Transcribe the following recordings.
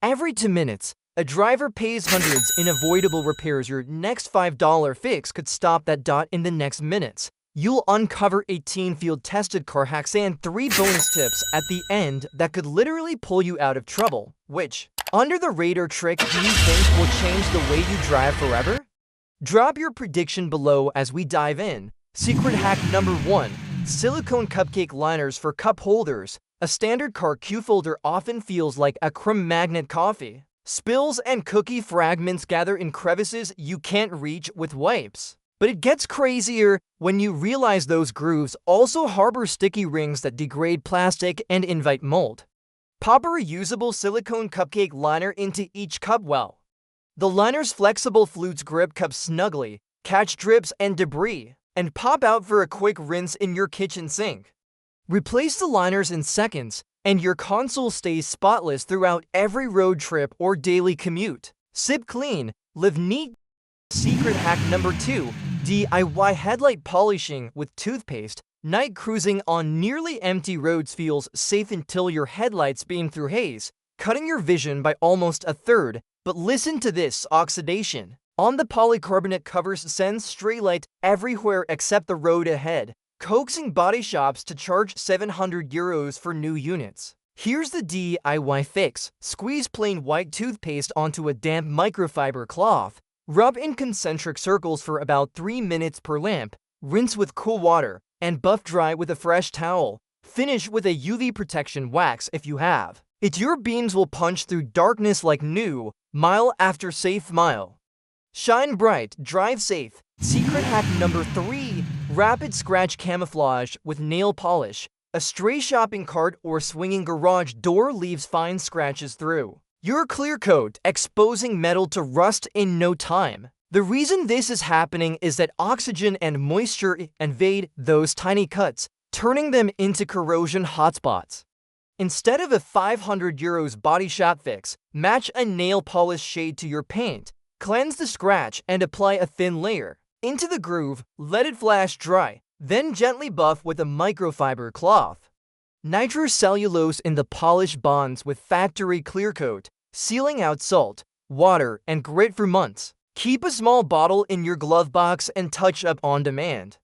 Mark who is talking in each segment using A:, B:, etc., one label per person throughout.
A: Every 2 minutes, a driver pays hundreds in avoidable repairs. Your next $5 fix could stop that dot in the next minutes. You'll uncover 18 field-tested car hacks and 3 bonus tips at the end that could literally pull you out of trouble. Which under-the-radar trick do you think will change the way you drive forever? Drop your prediction below as we dive in. Secret hack number 1. Silicone cupcake liners for cup holders. A standard car cue folder often feels like a Cro-Magnon coffee. Spills and cookie fragments gather in crevices you can't reach with wipes. But it gets crazier when you realize those grooves also harbor sticky rings that degrade plastic and invite mold. Pop a reusable silicone cupcake liner into each cup well. The liner's flexible flutes grip cups snugly, catch drips and debris, and pop out for a quick rinse in your kitchen sink. Replace the liners in seconds, and your console stays spotless throughout every road trip or daily commute. Sip clean, live neat. Secret hack number 2. DIY headlight polishing with toothpaste. Night cruising on nearly empty roads feels safe until your headlights beam through haze, cutting your vision by almost a third. But listen to this: oxidation on the polycarbonate covers sends stray light everywhere except the road ahead, coaxing body shops to charge €700 for new units. Here's the DIY fix. Squeeze plain white toothpaste onto a damp microfiber cloth. Rub in concentric circles for about 3 minutes per lamp. Rinse with cool water and buff dry with a fresh towel. Finish with a UV protection wax if you have it. Your beams will punch through darkness like new. Mile after safe mile. Shine bright, drive safe. Secret hack number 3. Rapid scratch camouflage with nail polish. A stray shopping cart or swinging garage door leaves fine scratches through your clear coat, exposing metal to rust in no time. The reason this is happening is that oxygen and moisture invade those tiny cuts, turning them into corrosion hotspots. Instead of a €500 body shop fix, match a nail polish shade to your paint. Cleanse the scratch and apply a thin layer into the groove. Let it flash dry, then gently buff with a microfiber cloth. Nitrocellulose in the polish bonds with factory clear coat, sealing out salt, water, and grit for months. Keep a small bottle in your glove box and touch up on demand.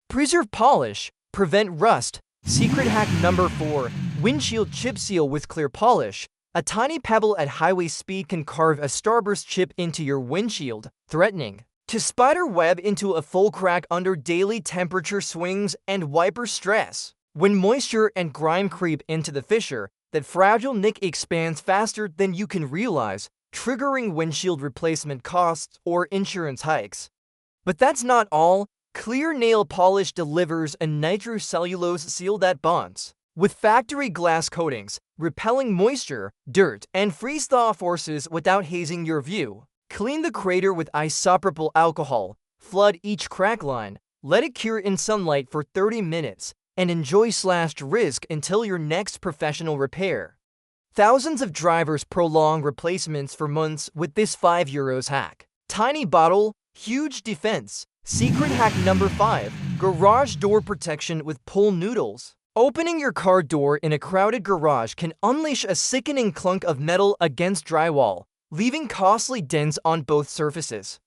A: Preserve polish, prevent rust. Secret hack number 4. Windshield chip seal with clear polish. A tiny pebble at highway speed can carve a starburst chip into your windshield, threatening to spider web into a full crack under daily temperature swings and wiper stress. When moisture and grime creep into the fissure, that fragile nick expands faster than you can realize, triggering windshield replacement costs or insurance hikes. But that's not all. Clear nail polish delivers a nitrocellulose seal that bonds with factory glass coatings, repelling moisture, dirt, and freeze-thaw forces without hazing your view. Clean the crater with isopropyl alcohol, flood each crack line, let it cure in sunlight for 30 minutes, and enjoy slashed risk until your next professional repair. Thousands of drivers prolong replacements for months with this €5 hack. Tiny bottle, huge defense. Secret hack number 5. Garage door protection with pull noodles. Opening your car door in a crowded garage can unleash a sickening clunk of metal against drywall, leaving costly dents on both surfaces.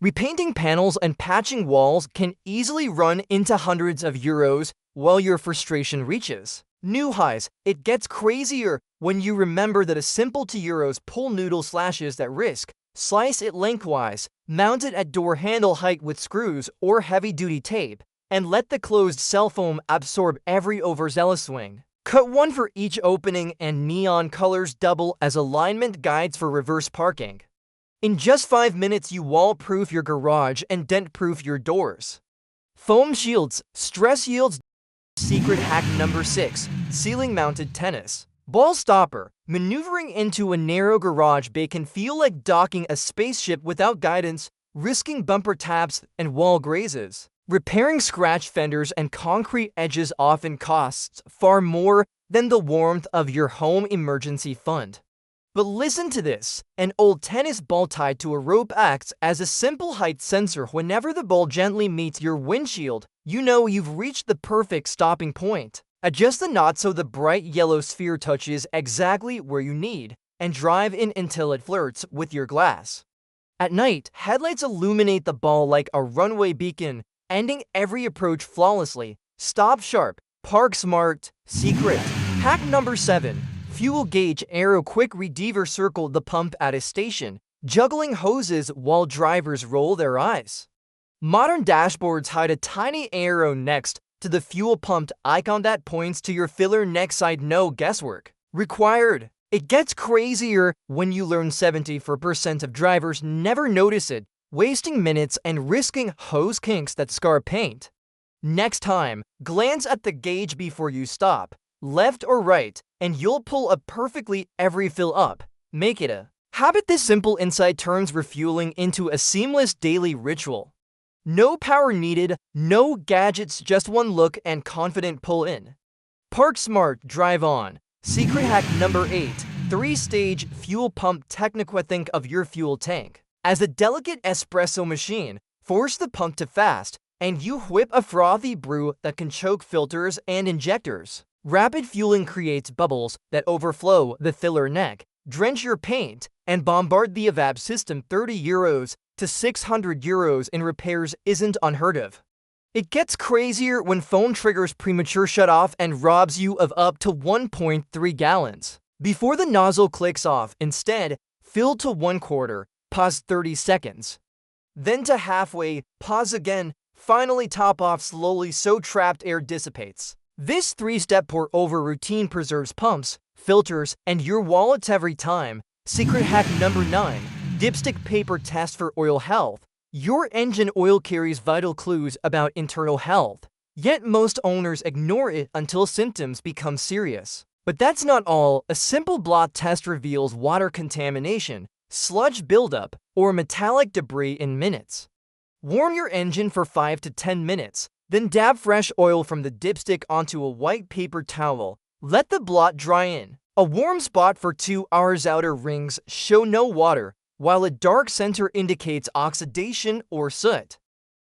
A: Repainting panels and patching walls can easily run into hundreds of euros while your frustration reaches new highs. It gets crazier when you remember that a simple €2 pull noodle slashes that risk. Slice it lengthwise, mount it at door handle height with screws or heavy-duty tape, and let the closed cell foam absorb every overzealous swing. Cut one for each opening, and neon colors double as alignment guides for reverse parking. In just 5 minutes, you wall-proof your garage and dent-proof your doors. Foam shields, stress yields. Secret hack number 6. Ceiling-mounted tennis ball stopper. Maneuvering into a narrow garage bay can feel like docking a spaceship without guidance, risking bumper taps and wall grazes. Repairing scratched fenders and concrete edges often costs far more than the warmth of your home emergency fund. But listen to this. An old tennis ball tied to a rope acts as a simple height sensor. Whenever the ball gently meets your windshield, you know you've reached the perfect stopping point. Adjust the knot so the bright yellow sphere touches exactly where you need. and drive in until it flirts with your glass. At night, headlights illuminate the ball like a runway beacon, ending every approach flawlessly. Stop sharp. Park smart. Secret. Hack number 7. Fuel gauge arrow. Quick redeever. Circle the pump at a station, juggling hoses while drivers roll their eyes. Modern dashboards hide a tiny arrow next to the fuel pump icon that points to your filler next side. No guesswork required. It gets crazier when you learn 74% of drivers never notice it, wasting minutes and risking hose kinks that scar paint. Next time, glance at the gauge before you stop, left or right, and you'll pull up perfectly every fill up. Make it a habit. This simple insight turns refueling into a seamless daily ritual. No power needed, no gadgets, just one look and confident pull in. Park smart, drive on. Secret hack number 8. 3-stage fuel pump technique. Think of your fuel tank as a delicate espresso machine. Force the pump to fast, and you whip a frothy brew that can choke filters and injectors. Rapid fueling creates bubbles that overflow the filler neck, drench your paint, and bombard the evap system. €30 to €600 in repairs isn't unheard of. It gets crazier when phone triggers premature shutoff and robs you of up to 1.3 gallons. Before the nozzle clicks off, instead, fill to 1/4, pause 30 seconds. Then to halfway, pause again, finally top off slowly so trapped air dissipates. This 3-step pour-over routine preserves pumps, filters, and your wallet every time. Secret hack number 9. Dipstick paper test for oil health. Your engine oil carries vital clues about internal health, yet most owners ignore it until symptoms become serious. But that's not all. A simple blot test reveals water contamination, sludge buildup, or metallic debris in minutes. Warm your engine for 5 to 10 minutes, then dab fresh oil from the dipstick onto a white paper towel. Let the blot dry in. A warm spot for 2 hours. Outer rings show no water, while a dark center indicates oxidation or soot.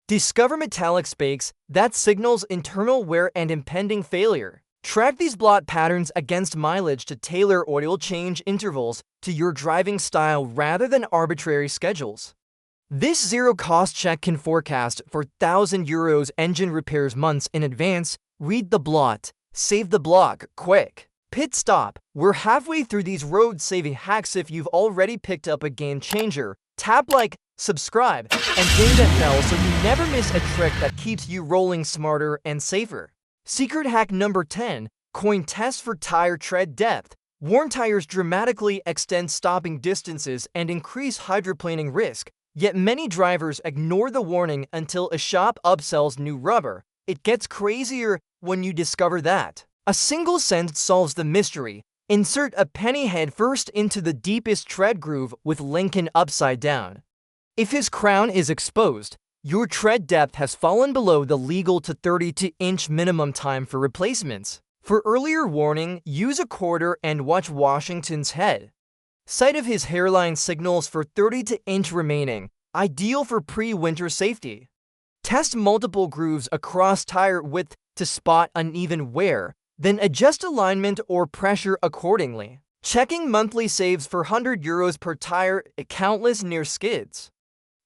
A: Discover metallic spakes that signals internal wear and impending failure. Track these blot patterns against mileage to tailor oil change intervals to your driving style rather than arbitrary schedules. This zero-cost check can forecast for €1,000 engine repairs months in advance. Read the blot. Save the block. Quick. Pit stop. We're halfway through these road-saving hacks. If you've already picked up a game changer, tap like, subscribe, and ding that bell so you never miss a trick that keeps you rolling smarter and safer. Secret hack number 10. Coin test for tire tread depth. Worn tires dramatically extend stopping distances and increase hydroplaning risk, yet many drivers ignore the warning until a shop upsells new rubber. It gets crazier when you discover that a single cent solves the mystery. Insert a penny head first into the deepest tread groove with Lincoln upside down. If his crown is exposed, your tread depth has fallen below the legal to 32-inch minimum time for replacements. For earlier warning, use a quarter and watch Washington's head. Sight of his hairline signals for 32-inch remaining, ideal for pre-winter safety. Test multiple grooves across tire width to spot uneven wear, then adjust alignment or pressure accordingly. Checking monthly saves for €100 per tire, countless near skids.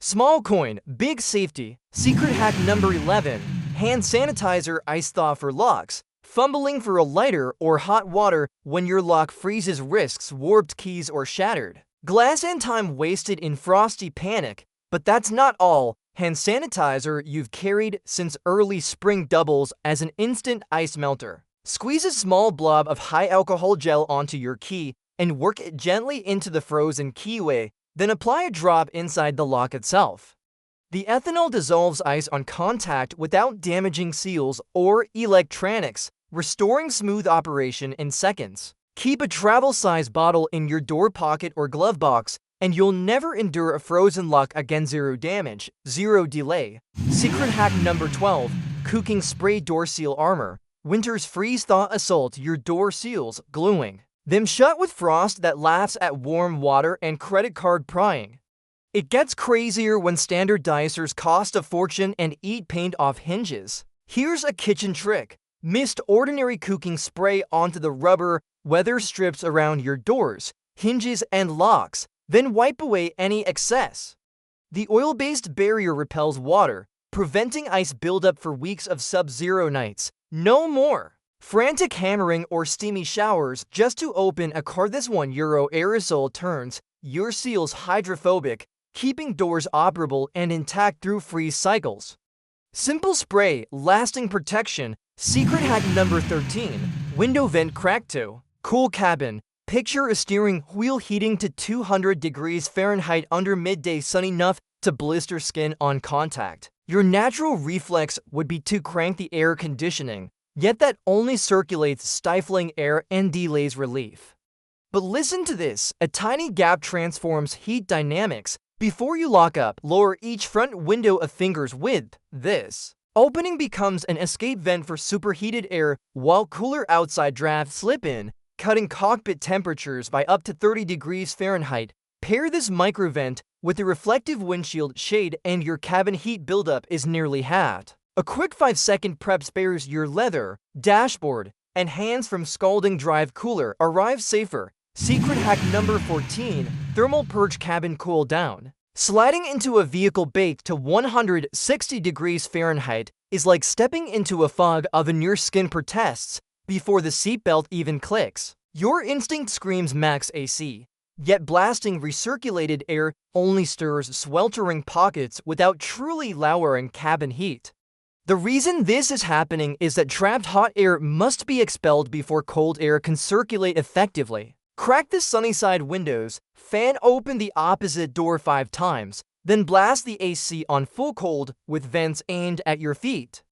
A: Small coin, big safety. Secret hack number 11. Hand sanitizer ice thaw for locks. Fumbling for a lighter or hot water when your lock freezes risks warped keys or shattered glass and time wasted in frosty panic. But that's not all. Hand sanitizer you've carried since early spring doubles as an instant ice melter. Squeeze a small blob of high alcohol gel onto your key and work it gently into the frozen keyway, then apply a drop inside the lock itself. The ethanol dissolves ice on contact without damaging seals or electronics, restoring smooth operation in seconds. Keep a travel-size bottle in your door pocket or glove box, and you'll never endure a frozen lock again. Zero damage, zero delay. Secret hack number 12. Cooking spray door seal armor. Winter's freeze-thaw assault your door seals, gluing them shut with frost that laughs at warm water and credit card prying. It gets crazier when standard dicers cost a fortune and eat paint off hinges. Here's a kitchen trick. Mist ordinary cooking spray onto the rubber weather strips around your doors. hinges, and locks, then wipe away any excess. The oil-based barrier repels water, preventing ice buildup for weeks of sub-zero nights. No more frantic hammering or steamy showers just to open a car. This €1 aerosol turns your seals hydrophobic, keeping doors operable and intact through freeze cycles. Simple spray, lasting protection. Secret hack number 13. Window vent crack to cool cabin. Picture a steering wheel heating to 200 degrees Fahrenheit under midday sun, enough to blister skin on contact. Your natural reflex would be to crank the air conditioning, yet that only circulates stifling air and delays relief. But listen to this, a tiny gap transforms heat dynamics. Before you lock up, lower each front window a finger's width. This opening becomes an escape vent for superheated air, while cooler outside drafts slip in, cutting cockpit temperatures by up to 30 degrees Fahrenheit. Pair this microvent with a reflective windshield shade and your cabin heat buildup is nearly halved. A quick 5-second prep spares your leather, dashboard, and hands from scalding drive. Cooler arrive safer. Secret hack number 14. Thermal purge cabin cool down. Sliding into a vehicle baked to 160 degrees Fahrenheit is like stepping into a fog oven. Your skin protests before the seatbelt even clicks. Your instinct screams max AC, yet blasting recirculated air only stirs sweltering pockets without truly lowering cabin heat. The reason this is happening is that trapped hot air must be expelled before cold air can circulate effectively. Crack the sunny side windows, fan open the opposite door 5 times, then blast the AC on full cold with vents aimed at your feet.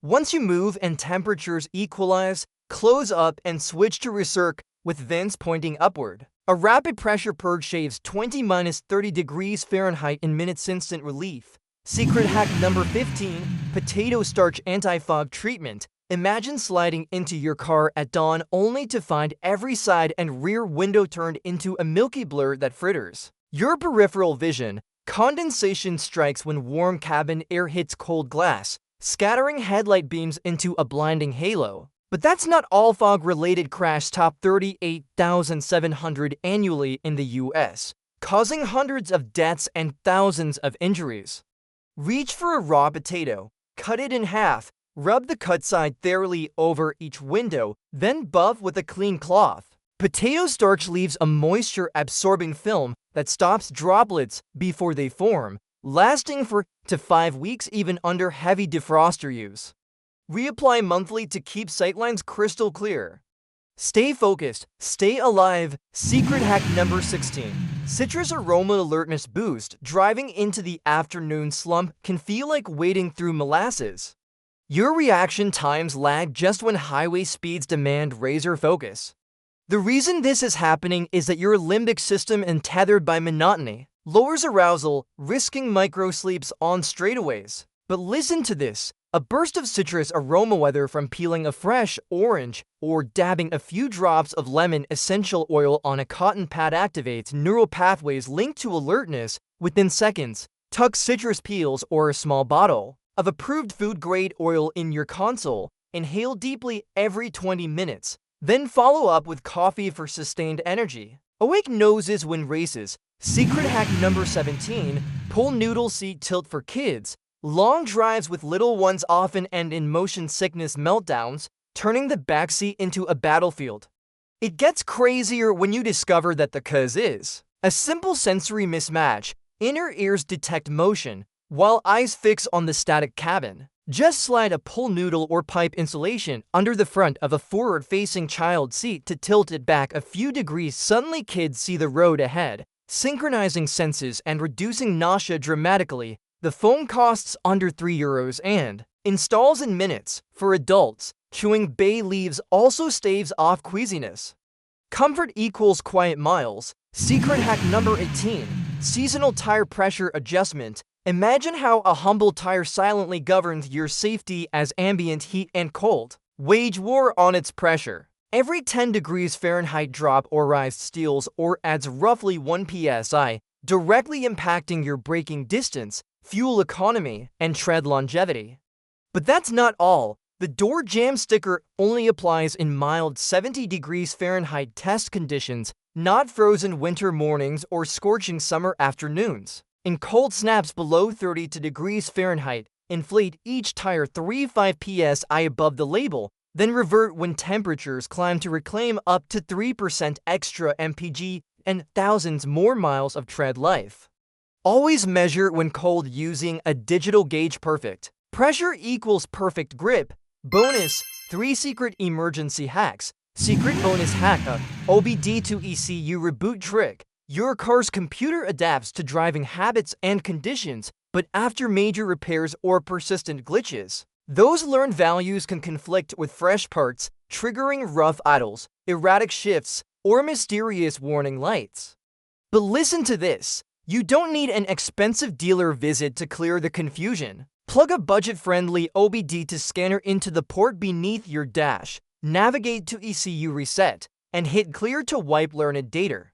A: Once you move and temperatures equalize, close up and switch to recirc with vents pointing upward. A rapid pressure purge shaves 20-30 degrees Fahrenheit in minutes. Instant relief. Secret hack number 15. Potato starch anti-fog treatment. Imagine sliding into your car at dawn only to find every side and rear window turned into a milky blur that fritters your peripheral vision. Condensation strikes when warm cabin air hits cold glass, scattering headlight beams into a blinding halo. But that's not all. Fog-related crash top 38,700 annually in the US, causing hundreds of deaths and thousands of injuries. Reach for a raw potato, cut it in half, rub the cut side thoroughly over each window, then buff with a clean cloth. Potato starch leaves a moisture-absorbing film that stops droplets before they form, lasting for 2 to 5 weeks even under heavy defroster use. Reapply monthly to keep sightlines crystal clear. Stay focused, stay alive. Secret hack number 16. Citrus aroma alertness boost. Driving into the afternoon slump can feel like wading through molasses. Your reaction times lag just when highway speeds demand razor focus. The reason this is happening is that your limbic system, untethered by monotony, lowers arousal, risking micro-sleeps on straightaways. But listen to this. A burst of citrus aroma, whether from peeling a fresh orange or dabbing a few drops of lemon essential oil on a cotton pad, activates neural pathways linked to alertness within seconds. Tuck citrus peels or a small bottle of approved food-grade oil in your console. Inhale deeply every 20 minutes. Then follow up with coffee for sustained energy. Awake noses win races. Secret hack number 17. Pull noodle seat tilt for kids. Long drives with little ones often end in motion sickness meltdowns, turning the backseat into a battlefield. It gets crazier when you discover that the cause is a simple sensory mismatch. Inner ears detect motion, while eyes fix on the static cabin. Just slide a pull noodle or pipe insulation under the front of a forward-facing child seat to tilt it back a few degrees. Suddenly kids see the road ahead, synchronizing senses and reducing nausea dramatically. The phone costs under €3 and installs in minutes. For adults, chewing bay leaves also staves off queasiness. Comfort equals quiet miles. Secret hack number 18. Seasonal tire pressure adjustment. Imagine how a humble tire silently governs your safety as ambient heat and cold wage war on its pressure. Every 10 degrees Fahrenheit drop or rise steals or adds roughly 1 psi, directly impacting your braking distance, fuel economy, and tread longevity. But that's not all. The door jam sticker only applies in mild 70 degrees Fahrenheit test conditions. not frozen winter mornings or scorching summer afternoons. In cold snaps below 30 degrees Fahrenheit, inflate each tire 3.5 psi above the label, then revert when temperatures climb to reclaim up to 3% extra mpg and thousands more miles of tread life. Always measure when cold using a digital gauge. Perfect pressure equals perfect grip. Bonus: 3 secret emergency hacks. Secret bonus hack: OBD to ECU reboot trick. Your car's computer adapts to driving habits and conditions, but after major repairs or persistent glitches, those learned values can conflict with fresh parts, triggering rough idles, erratic shifts, or mysterious warning lights. But listen to this. You don't need an expensive dealer visit to clear the confusion. Plug a budget-friendly OBD to scanner into the port beneath your dash, navigate to ECU reset, and hit clear to wipe learned data.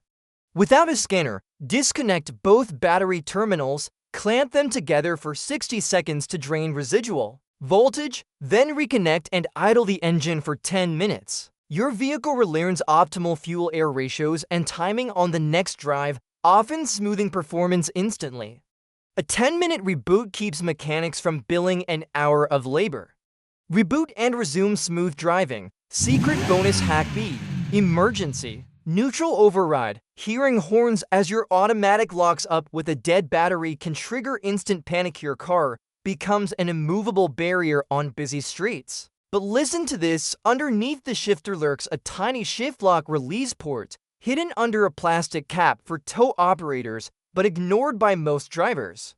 A: Without a scanner, disconnect both battery terminals, clamp them together for 60 seconds to drain residual voltage, then reconnect and idle the engine for 10 minutes. Your vehicle relearns optimal fuel-air ratios and timing on the next drive, often smoothing performance instantly. A 10-minute reboot keeps mechanics from billing an hour of labor. Reboot and resume smooth driving. Secret bonus hack B: emergency neutral override. Hearing horns as your automatic locks up with a dead battery can trigger instant panic. Your car becomes an immovable barrier on busy streets. But listen to this, underneath the shifter lurks a tiny shift lock release port, hidden under a plastic cap for tow operators, but ignored by most drivers.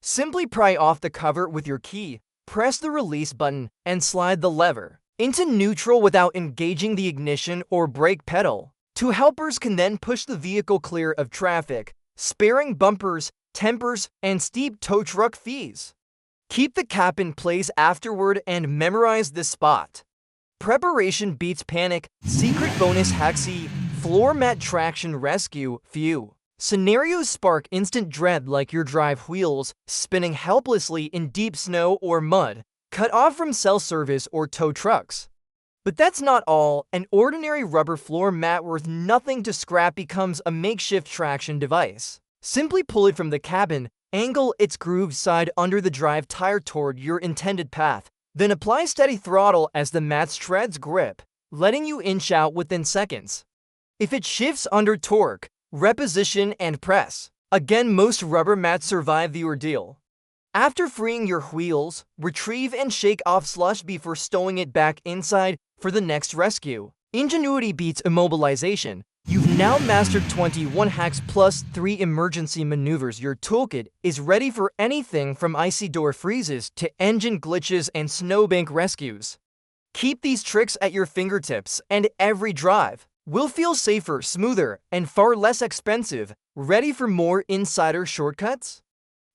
A: Simply pry off the cover with your key, press the release button, and slide the lever into neutral without engaging the ignition or brake pedal. Two helpers can then push the vehicle clear of traffic, sparing bumpers, tempers, and steep tow truck fees. Keep the cap in place afterward and memorize this spot. Preparation beats panic. Secret bonus hack C: floor mat traction rescue. Few scenarios spark instant dread, like your drive wheels spinning helplessly in deep snow or mud, cut off from cell service or tow trucks. But that's not all. An ordinary rubber floor mat worth nothing to scrap becomes a makeshift traction device. Simply pull it from the cabin, angle its grooved side under the drive tire toward your intended path, then apply steady throttle as the mat treads grip, letting you inch out within seconds. If it shifts under torque, reposition and press. Again, most rubber mats survive the ordeal. After freeing your wheels, retrieve and shake off slush before stowing it back inside for the next rescue. Ingenuity beats immobilization. You've now mastered 21 hacks plus 3 emergency maneuvers. Your toolkit is ready for anything from icy door freezes to engine glitches and snowbank rescues. Keep these tricks at your fingertips, and every drive will feel safer, smoother, and far less expensive. Ready for more insider shortcuts?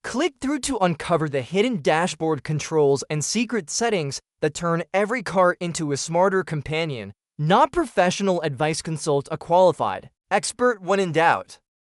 A: Click through to uncover the hidden dashboard controls and secret settings that turn every car into a smarter companion. Not professional advice, consult a qualified expert when in doubt.